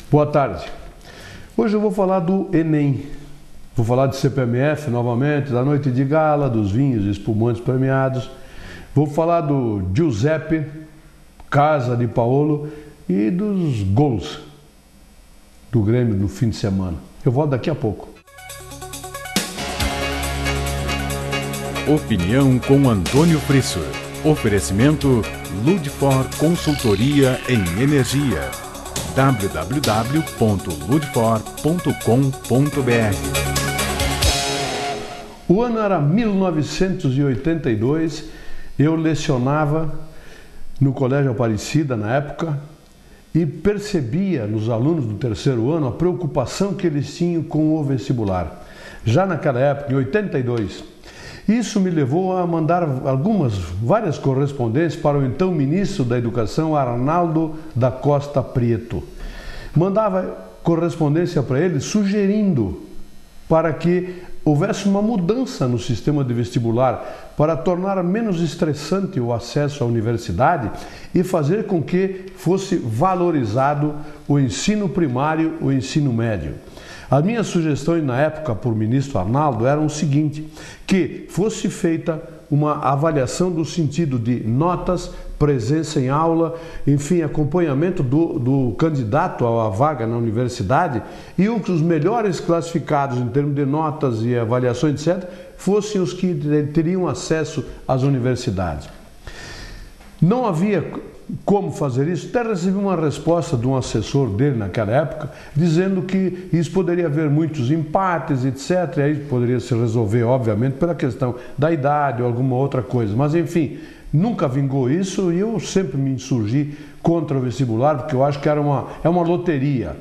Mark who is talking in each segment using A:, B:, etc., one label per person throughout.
A: Boa tarde. Hoje eu vou falar do Enem. Vou falar de CPMF novamente, da noite de gala, dos vinhos e espumantes premiados. Vou falar do Giuseppe, Casa de Paolo e dos gols do Grêmio no fim de semana. Eu volto daqui a pouco.
B: Opinião com Antônio Frisso. Oferecimento Ludfor Consultoria em Energia. www.ludfor.com.br.
A: O ano era 1982, eu lecionava no Colégio Aparecida na época e percebia nos alunos do terceiro ano a preocupação que eles tinham com o vestibular. Já naquela época, em 82, isso me levou a mandar várias correspondências para o então ministro da Educação, Arnaldo da Costa Prieto. Mandava correspondência para ele sugerindo para que houvesse uma mudança no sistema de vestibular para tornar menos estressante o acesso à universidade e fazer com que fosse valorizado o ensino primário, o ensino médio. As minhas sugestões na época para o ministro Arnaldo eram o seguinte, que fosse feita uma avaliação do sentido de notas, presença em aula, enfim, acompanhamento do candidato à vaga na universidade e os melhores classificados em termos de notas e avaliações, etc., fossem os que teriam acesso às universidades. Não havia como fazer isso, até recebi uma resposta de um assessor dele naquela época, dizendo que isso poderia haver muitos empates, etc. E aí poderia se resolver, obviamente, pela questão da idade ou alguma outra coisa. Mas, enfim, nunca vingou isso e eu sempre me insurgi contra o vestibular, porque eu acho que é uma loteria.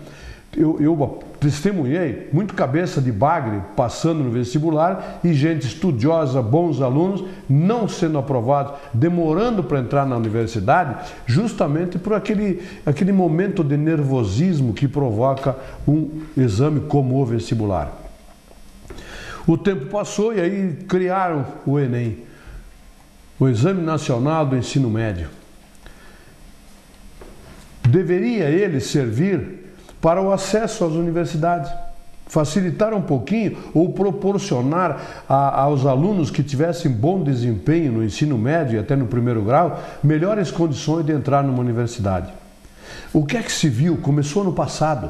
A: Eu testemunhei muito cabeça de bagre passando no vestibular e gente estudiosa, bons alunos, não sendo aprovados, demorando para entrar na universidade, justamente por aquele momento de nervosismo que provoca um exame como o vestibular. O tempo passou e aí criaram o Enem, o Exame Nacional do Ensino Médio. Deveria ele servir para o acesso às universidades, facilitar um pouquinho ou proporcionar aos alunos que tivessem bom desempenho no ensino médio e até no primeiro grau, melhores condições de entrar numa universidade. O que é que se viu? Começou no passado.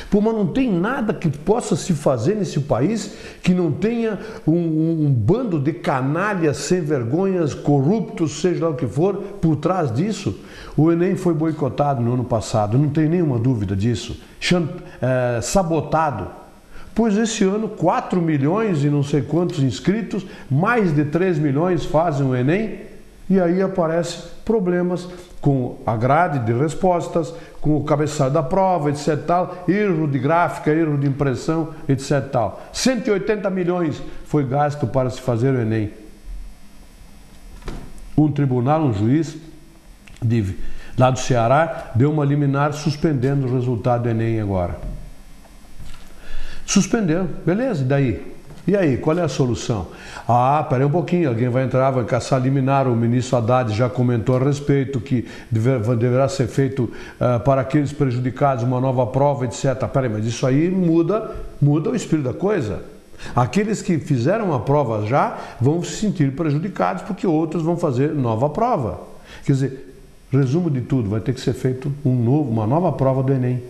A: Pô, mas não tem nada que possa se fazer nesse país que não tenha um bando de canalhas sem vergonhas, corruptos, seja lá o que for, por trás disso. O Enem foi boicotado no ano passado, não tem nenhuma dúvida disso. Sabotado. Pois esse ano 4 milhões e não sei quantos inscritos, mais de 3 milhões fazem o Enem e aí aparecem problemas com a grade de respostas, com o cabeçalho da prova, etc. Tal, erro de gráfica, erro de impressão, etc. Tal. 180 milhões foi gasto para se fazer o Enem. Um tribunal, um juiz lá do Ceará, deu uma liminar suspendendo o resultado do Enem agora. Suspenderam, beleza, e daí? E aí, qual é a solução? Ah, peraí um pouquinho, alguém vai entrar, vai caçar liminar, o ministro Haddad já comentou a respeito que deverá ser feito para aqueles prejudicados uma nova prova, etc. Peraí, mas isso aí muda o espírito da coisa. Aqueles que fizeram a prova já vão se sentir prejudicados porque outros vão fazer nova prova. Quer dizer, resumo de tudo, vai ter que ser feito uma nova prova do Enem.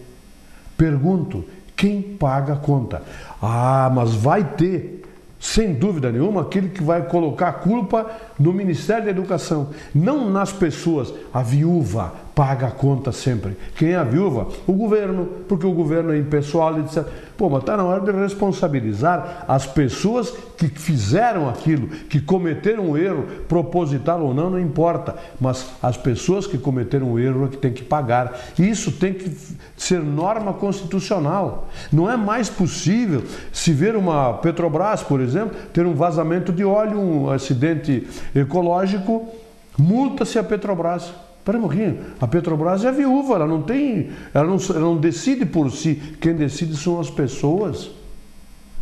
A: Pergunto, quem paga a conta? Ah, mas vai ter, sem dúvida nenhuma, aquele que vai colocar a culpa no Ministério da Educação, não nas pessoas. A viúva paga a conta sempre. Quem é a viúva? O governo, porque o governo é impessoal, etc. Pô, mas está na hora de responsabilizar as pessoas que fizeram aquilo, que cometeram um erro, proposital ou não importa, mas as pessoas que cometeram o erro é que tem que pagar. E isso tem que ser norma constitucional. Não é mais possível se ver uma Petrobras, por exemplo, ter um vazamento de óleo, um acidente ecológico, multa-se a Petrobras. Espera um pouquinho, a Petrobras é viúva, ela não decide por si, quem decide são as pessoas.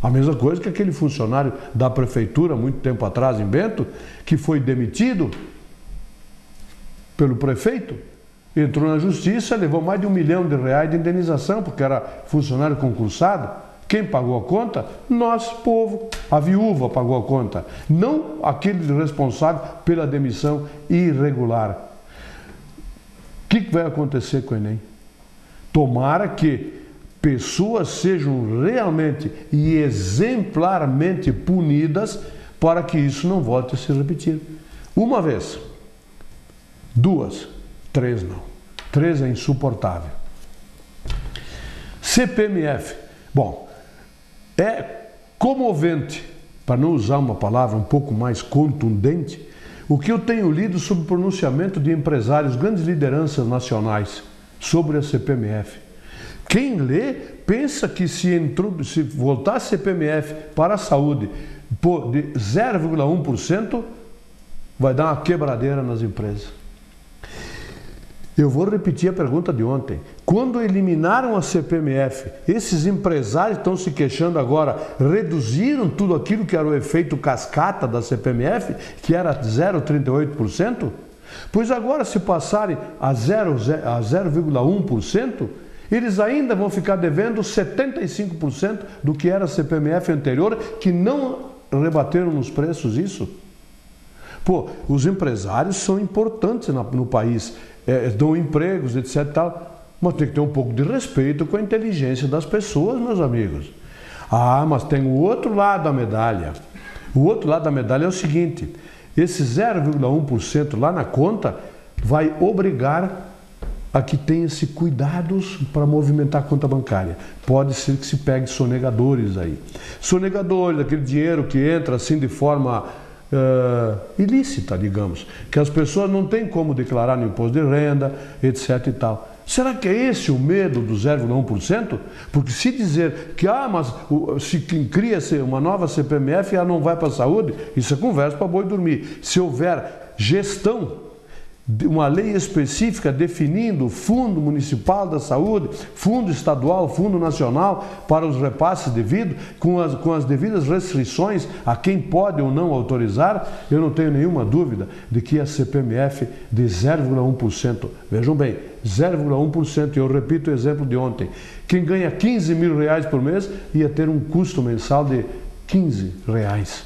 A: A mesma coisa que aquele funcionário da prefeitura, muito tempo atrás em Bento, que foi demitido pelo prefeito, entrou na justiça, levou mais de R$1 milhão de indenização, porque era funcionário concursado. Quem pagou a conta? Nós, povo. A viúva pagou a conta, não aquele responsável pela demissão irregular. O que vai acontecer com o Enem? Tomara que pessoas sejam realmente e exemplarmente punidas para que isso não volte a se repetir. Uma vez, 2, 3 não. 3 é insuportável. CPMF. Bom, é comovente, para não usar uma palavra um pouco mais contundente, o que eu tenho lido sobre o pronunciamento de empresários, grandes lideranças nacionais, sobre a CPMF. Quem lê pensa que se voltar a CPMF para a saúde de 0,1%, vai dar uma quebradeira nas empresas. Eu vou repetir a pergunta de ontem. Quando eliminaram a CPMF, esses empresários estão se queixando agora, reduziram tudo aquilo que era o efeito cascata da CPMF, que era 0,38%? Pois agora, se passarem a 0,1%, eles ainda vão ficar devendo 75% do que era a CPMF anterior, que não rebateram nos preços isso. Pô, os empresários são importantes no país, dão empregos, etc. Tal, mas tem que ter um pouco de respeito com a inteligência das pessoas, meus amigos. Ah, mas tem o outro lado da medalha. O outro lado da medalha é o seguinte: esse 0,1% lá na conta vai obrigar a que tenha-se cuidados para movimentar a conta bancária. Pode ser que se pegue sonegadores aí. Sonegadores, aquele dinheiro que entra assim de forma ilícita, digamos, que as pessoas não têm como declarar no imposto de renda, etc. e tal. Será que é esse o medo do 0,1%? Porque se dizer que mas se cria-se uma nova CPMF, ela não vai para a saúde, isso é conversa para boi dormir. Se houver gestão, uma lei específica definindo o Fundo Municipal da Saúde, Fundo Estadual, Fundo Nacional para os repasses devidos, com as devidas restrições a quem pode ou não autorizar, eu não tenho nenhuma dúvida de que a CPMF de 0,1%, vejam bem, 0,1%, eu repito o exemplo de ontem, quem ganha R$15 mil por mês ia ter um custo mensal de R$15.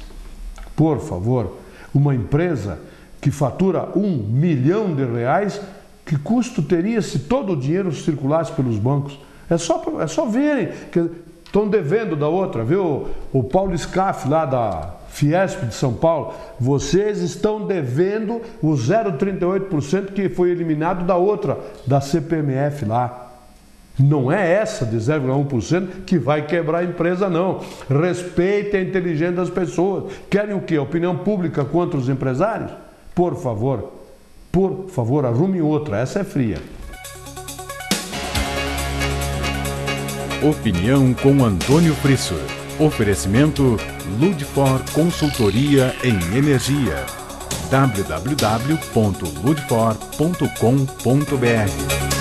A: Por favor, uma empresa que fatura R$1 milhão, que custo teria se todo o dinheiro circulasse pelos bancos? É só verem que estão devendo da outra, viu? O Paulo Scaff lá da Fiesp de São Paulo, vocês estão devendo o 0,38% que foi eliminado da outra, da CPMF lá. Não é essa de 0,1% que vai quebrar a empresa, não. Respeitem a inteligência das pessoas. Querem o quê? A opinião pública contra os empresários? Por favor, arrume outra, essa é fria.
B: Opinião com Antônio Frissur. Oferecimento Ludfor Consultoria em Energia. www.ludfor.com.br